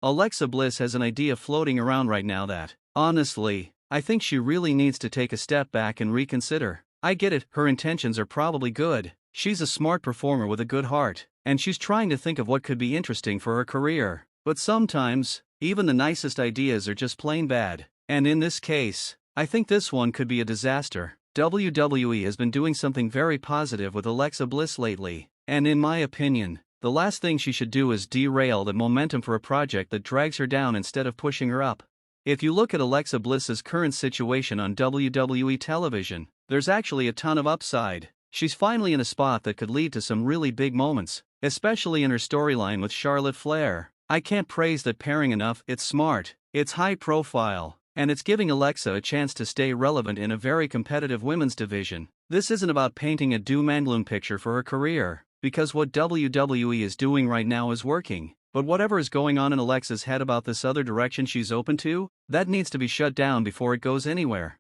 Alexa Bliss has an idea floating around right now that, honestly, I think she really needs to take a step back and reconsider. I get it, her intentions are probably good. She's a smart performer with a good heart, and she's trying to think of what could be interesting for her career. But sometimes, even the nicest ideas are just plain bad. And in this case, I think this one could be a disaster. WWE has been doing something very positive with Alexa Bliss lately, and in my opinion, the last thing she should do is derail the momentum for a project that drags her down instead of pushing her up. If you look at Alexa Bliss's current situation on WWE television, there's actually a ton of upside. She's finally in a spot that could lead to some really big moments, especially in her storyline with Charlotte Flair. I can't praise that pairing enough. It's smart, it's high profile, and it's giving Alexa a chance to stay relevant in a very competitive women's division. This isn't about painting a doom and gloom picture for her career, because what WWE is doing right now is working. But whatever is going on in Alexa's head about this other direction she's open to, that needs to be shut down before it goes anywhere.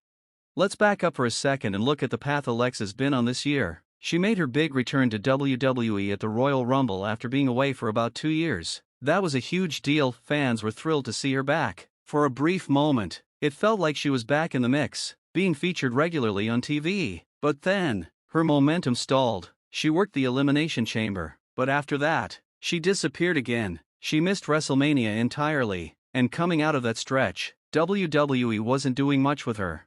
Let's back up for a second and look at the path Alexa's been on this year. She made her big return to WWE at the Royal Rumble after being away for about 2 years. That was a huge deal. Fans were thrilled to see her back. For a brief moment, it felt like she was back in the mix, being featured regularly on TV. But then, her momentum stalled. She worked the Elimination Chamber, but after that, she disappeared again. She missed WrestleMania entirely, and coming out of that stretch, WWE wasn't doing much with her.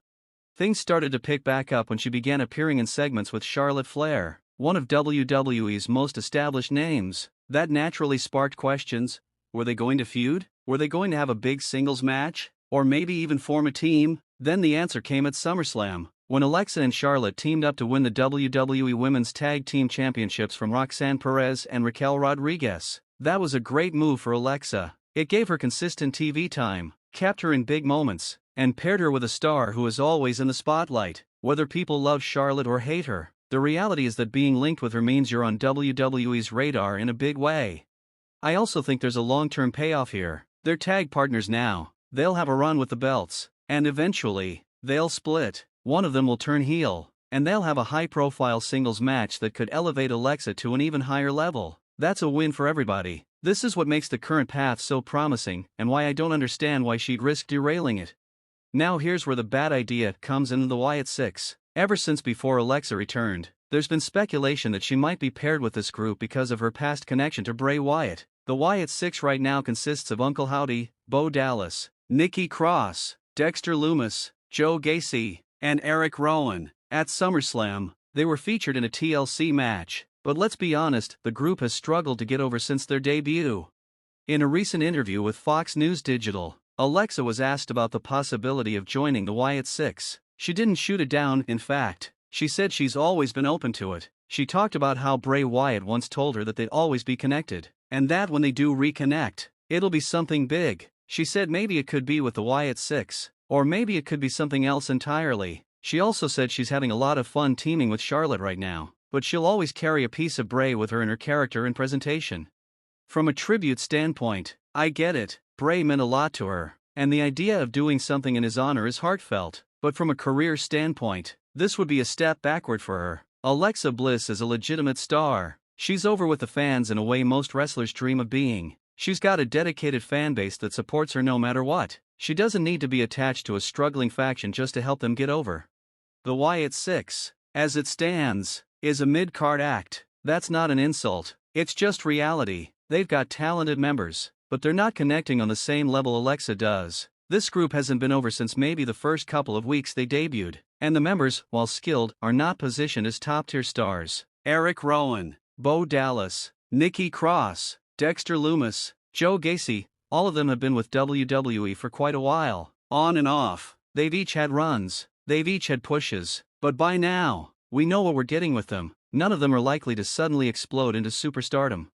Things started to pick back up when she began appearing in segments with Charlotte Flair, one of WWE's most established names. That naturally sparked questions. Were they going to feud? Were they going to have a big singles match? Or maybe even form a team? Then the answer came at SummerSlam, when Alexa and Charlotte teamed up to win the WWE Women's Tag Team Championships from Roxanne Perez and Raquel Rodriguez. That was a great move for Alexa. It gave her consistent TV time, kept her in big moments, and paired her with a star who is always in the spotlight. Whether people love Charlotte or hate her, the reality is that being linked with her means you're on WWE's radar in a big way. I also think there's a long-term payoff here. They're tag partners now, they'll have a run with the belts, and eventually, they'll split. One of them will turn heel, and they'll have a high-profile singles match that could elevate Alexa to an even higher level. That's a win for everybody. This is what makes the current path so promising, and why I don't understand why she'd risk derailing it. Now here's where the bad idea comes in: the Wyatt Six. Ever since before Alexa returned, there's been speculation that she might be paired with this group because of her past connection to Bray Wyatt. The Wyatt Six right now consists of Uncle Howdy, Bo Dallas, Nikki Cross, Dexter Lumis, Joe Gacy, and Eric Rowan. At SummerSlam, they were featured in a TLC match, but let's be honest, the group has struggled to get over since their debut. In a recent interview with Fox News Digital, Alexa was asked about the possibility of joining the Wyatt Six. She didn't shoot it down. In fact, she said she's always been open to it. She talked about how Bray Wyatt once told her that they'd always be connected, and that when they do reconnect, it'll be something big. She said maybe it could be with the Wyatt Six, or maybe it could be something else entirely. She also said she's having a lot of fun teaming with Charlotte right now, but she'll always carry a piece of Bray with her in her character and presentation. From a tribute standpoint, I get it. Bray meant a lot to her, and the idea of doing something in his honor is heartfelt. But from a career standpoint, this would be a step backward for her. Alexa Bliss is a legitimate star. She's over with the fans in a way most wrestlers dream of being. She's got a dedicated fan base that supports her no matter what. She doesn't need to be attached to a struggling faction just to help them get over. The Wyatt Six, as it stands, is a mid-card act. That's not an insult, it's just reality. They've got talented members, but they're not connecting on the same level Alexa does. This group hasn't been over since maybe the first couple of weeks they debuted, and the members, while skilled, are not positioned as top-tier stars. Eric Rowan, Bo Dallas, Nikki Cross, Dexter Lumis, Joe Gacy, all of them have been with WWE for quite a while. On and off, they've each had runs, they've each had pushes, but by now, we know what we're getting with them. None of them are likely to suddenly explode into superstardom.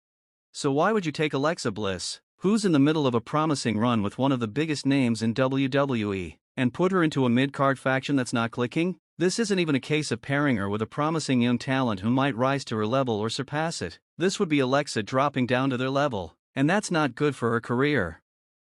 So why would you take Alexa Bliss, who's in the middle of a promising run with one of the biggest names in WWE, and put her into a mid-card faction that's not clicking? This isn't even a case of pairing her with a promising young talent who might rise to her level or surpass it. This would be Alexa dropping down to their level, and that's not good for her career.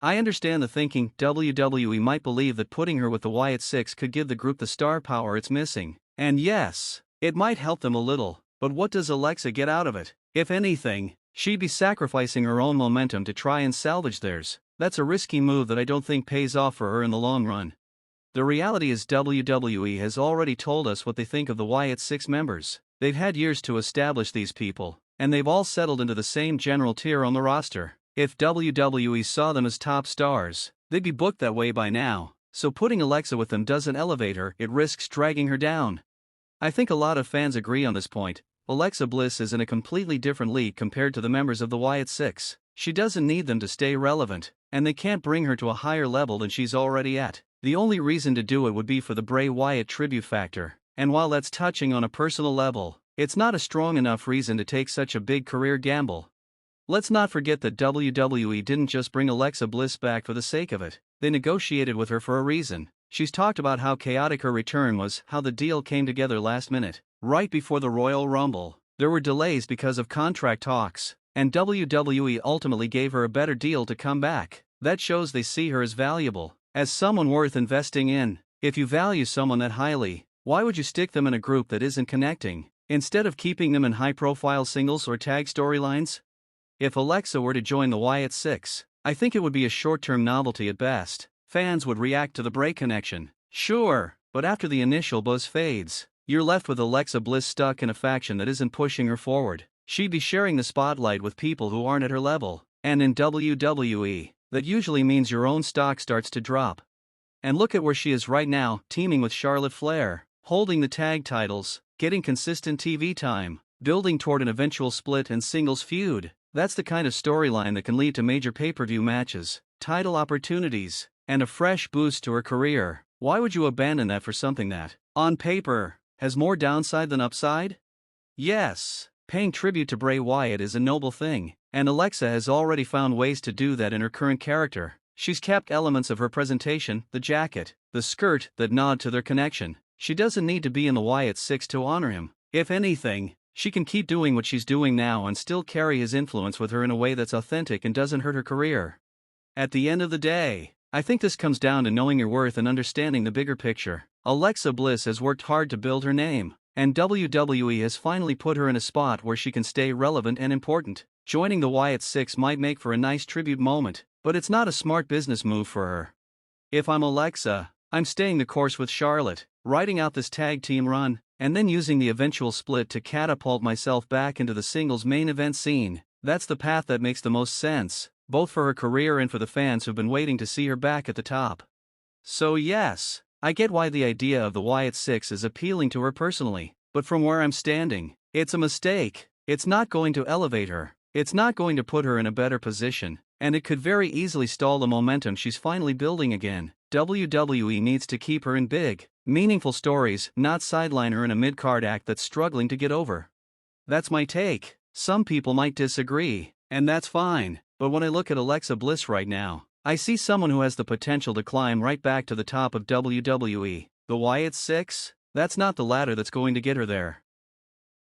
I understand the thinking. WWE might believe that putting her with the Wyatt Six could give the group the star power it's missing. And yes, it might help them a little, but what does Alexa get out of it? If anything, she'd be sacrificing her own momentum to try and salvage theirs. That's a risky move that I don't think pays off for her in the long run. The reality is WWE has already told us what they think of the Wyatt Six members. They've had years to establish these people, and they've all settled into the same general tier on the roster. If WWE saw them as top stars, they'd be booked that way by now, so putting Alexa with them doesn't elevate her, it risks dragging her down. I think a lot of fans agree on this point. Alexa Bliss is in a completely different league compared to the members of the Wyatt Six. She doesn't need them to stay relevant, and they can't bring her to a higher level than she's already at. The only reason to do it would be for the Bray Wyatt tribute factor, and while that's touching on a personal level, it's not a strong enough reason to take such a big career gamble. Let's not forget that WWE didn't just bring Alexa Bliss back for the sake of it. They negotiated with her for a reason. She's talked about how chaotic her return was, how the deal came together last minute, right before the Royal Rumble. There were delays because of contract talks, and WWE ultimately gave her a better deal to come back. That shows they see her as valuable, as someone worth investing in. If you value someone that highly, why would you stick them in a group that isn't connecting, instead of keeping them in high-profile singles or tag storylines? If Alexa were to join the Wyatt Six, I think it would be a short-term novelty at best. Fans would react to the Bray connection, sure, but after the initial buzz fades, you're left with Alexa Bliss stuck in a faction that isn't pushing her forward. She'd be sharing the spotlight with people who aren't at her level, and in WWE, that usually means your own stock starts to drop. And look at where she is right now, teaming with Charlotte Flair, holding the tag titles, getting consistent TV time, building toward an eventual split and singles feud. That's the kind of storyline that can lead to major pay-per-view matches, title opportunities, and a fresh boost to her career. Why would you abandon that for something that, on paper, has more downside than upside? Yes, paying tribute to Bray Wyatt is a noble thing, and Alexa has already found ways to do that in her current character. She's kept elements of her presentation, the jacket, the skirt, that nod to their connection. She doesn't need to be in the Wyatt Six to honor him. If anything, she can keep doing what she's doing now and still carry his influence with her in a way that's authentic and doesn't hurt her career. At the end of the day, I think this comes down to knowing your worth and understanding the bigger picture. Alexa Bliss has worked hard to build her name, and WWE has finally put her in a spot where she can stay relevant and important. Joining the Wyatt Six might make for a nice tribute moment, but it's not a smart business move for her. If I'm Alexa, I'm staying the course with Charlotte, riding out this tag team run, and then using the eventual split to catapult myself back into the singles main event scene. That's the path that makes the most sense, both for her career and for the fans who've been waiting to see her back at the top. So yes, I get why the idea of the Wyatt Six is appealing to her personally, but from where I'm standing, it's a mistake. It's not going to elevate her, it's not going to put her in a better position, and it could very easily stall the momentum she's finally building again. WWE needs to keep her in big, meaningful stories, not sideline her in a mid-card act that's struggling to get over. That's my take. Some people might disagree, and that's fine, but when I look at Alexa Bliss right now, I see someone who has the potential to climb right back to the top of WWE. The Wyatt Six? That's not the ladder that's going to get her there.